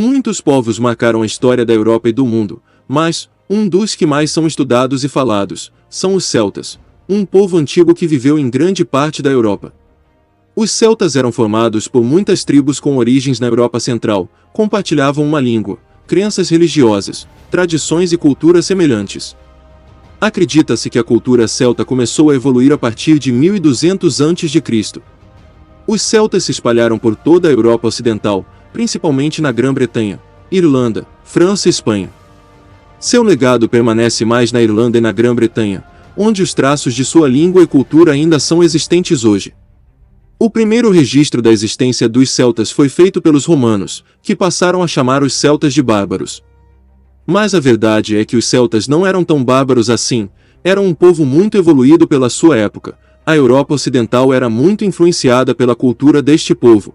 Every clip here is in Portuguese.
Muitos povos marcaram a história da Europa e do mundo, mas, um dos que mais são estudados e falados, são os celtas, um povo antigo que viveu em grande parte da Europa. Os celtas eram formados por muitas tribos com origens na Europa Central, compartilhavam uma língua, crenças religiosas, tradições e culturas semelhantes. Acredita-se que a cultura celta começou a evoluir a partir de 1200 a.C. Os celtas se espalharam por toda a Europa Ocidental, principalmente na Grã-Bretanha, Irlanda, França e Espanha. Seu legado permanece mais na Irlanda e na Grã-Bretanha, onde os traços de sua língua e cultura ainda são existentes hoje. O primeiro registro da existência dos celtas foi feito pelos romanos, que passaram a chamar os celtas de bárbaros. Mas a verdade é que os celtas não eram tão bárbaros assim, eram um povo muito evoluído pela sua época. A Europa Ocidental era muito influenciada pela cultura deste povo,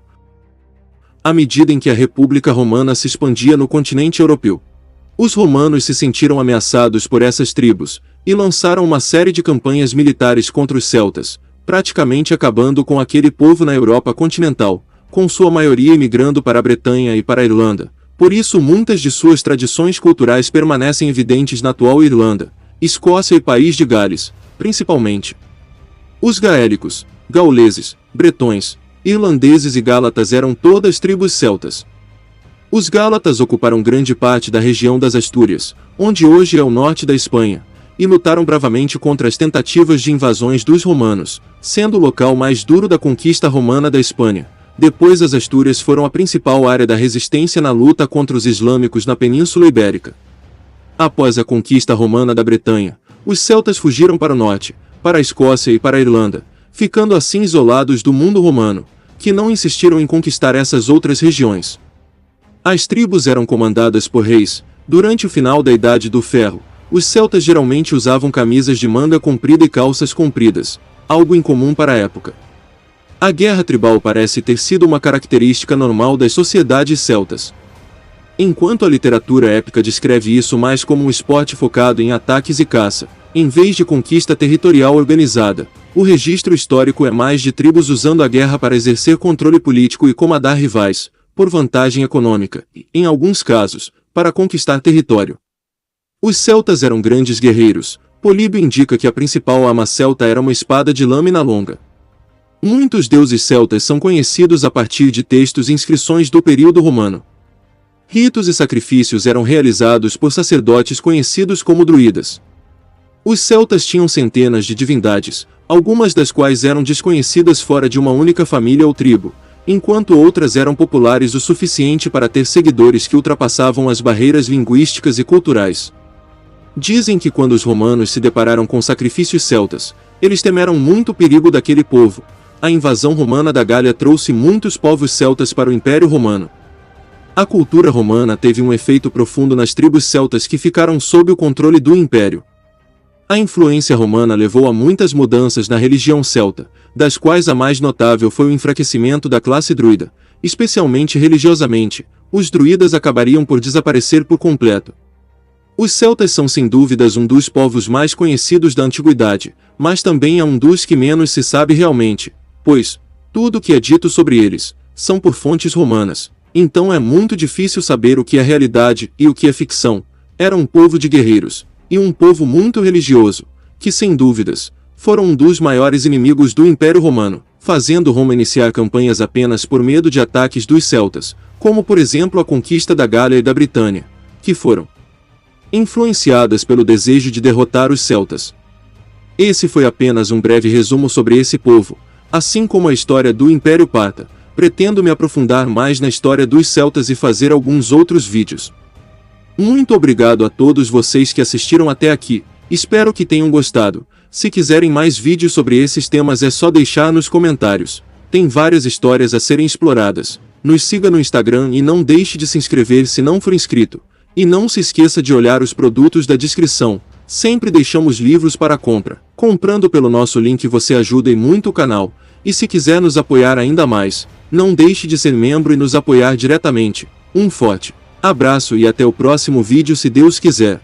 à medida em que a República Romana se expandia no continente europeu. Os romanos se sentiram ameaçados por essas tribos, e lançaram uma série de campanhas militares contra os celtas, praticamente acabando com aquele povo na Europa continental, com sua maioria imigrando para a Bretanha e para a Irlanda. Por isso muitas de suas tradições culturais permanecem evidentes na atual Irlanda, Escócia e País de Gales, principalmente. Os gaélicos, gauleses, bretões, irlandeses e gálatas eram todas tribos celtas. Os gálatas ocuparam grande parte da região das Astúrias, onde hoje é o norte da Espanha, e lutaram bravamente contra as tentativas de invasões dos romanos, sendo o local mais duro da conquista romana da Espanha. Depois as Astúrias foram a principal área da resistência na luta contra os islâmicos na Península Ibérica. Após a conquista romana da Bretanha, os celtas fugiram para o norte, para a Escócia e para a Irlanda, ficando assim isolados do mundo romano, que não insistiram em conquistar essas outras regiões. As tribos eram comandadas por reis. Durante o final da Idade do Ferro, os celtas geralmente usavam camisas de manga comprida e calças compridas, algo incomum para a época. A guerra tribal parece ter sido uma característica normal das sociedades celtas. Enquanto a literatura épica descreve isso mais como um esporte focado em ataques e caça, em vez de conquista territorial organizada, o registro histórico é mais de tribos usando a guerra para exercer controle político e comandar rivais, por vantagem econômica, e, em alguns casos, para conquistar território. Os celtas eram grandes guerreiros. Políbio indica que a principal arma celta era uma espada de lâmina longa. Muitos deuses celtas são conhecidos a partir de textos e inscrições do período romano. Ritos e sacrifícios eram realizados por sacerdotes conhecidos como druidas. Os celtas tinham centenas de divindades, algumas das quais eram desconhecidas fora de uma única família ou tribo, enquanto outras eram populares o suficiente para ter seguidores que ultrapassavam as barreiras linguísticas e culturais. Dizem que quando os romanos se depararam com sacrifícios celtas, eles temeram muito o perigo daquele povo. A invasão romana da Gália trouxe muitos povos celtas para o Império Romano. A cultura romana teve um efeito profundo nas tribos celtas que ficaram sob o controle do Império. A influência romana levou a muitas mudanças na religião celta, das quais a mais notável foi o enfraquecimento da classe druida, especialmente religiosamente. Os druidas acabariam por desaparecer por completo. Os celtas são sem dúvidas um dos povos mais conhecidos da antiguidade, mas também é um dos que menos se sabe realmente, pois tudo o que é dito sobre eles são por fontes romanas, então é muito difícil saber o que é realidade e o que é ficção. Era um povo de guerreiros, e um povo muito religioso, que sem dúvidas, foram um dos maiores inimigos do Império Romano, fazendo Roma iniciar campanhas apenas por medo de ataques dos celtas, como por exemplo a conquista da Gália e da Britânia, que foram influenciadas pelo desejo de derrotar os celtas. Esse foi apenas um breve resumo sobre esse povo, assim como a história do Império Parta. Pretendo me aprofundar mais na história dos celtas e fazer alguns outros vídeos. Muito obrigado a todos vocês que assistiram até aqui, espero que tenham gostado. Se quiserem mais vídeos sobre esses temas é só deixar nos comentários. Tem várias histórias a serem exploradas. Nos siga no Instagram e não deixe de se inscrever se não for inscrito. E não se esqueça de olhar os produtos da descrição. Sempre deixamos livros para compra. Comprando pelo nosso link você ajuda e muito o canal. E se quiser nos apoiar ainda mais, não deixe de ser membro e nos apoiar diretamente. Um forte abraço e até o próximo vídeo se Deus quiser.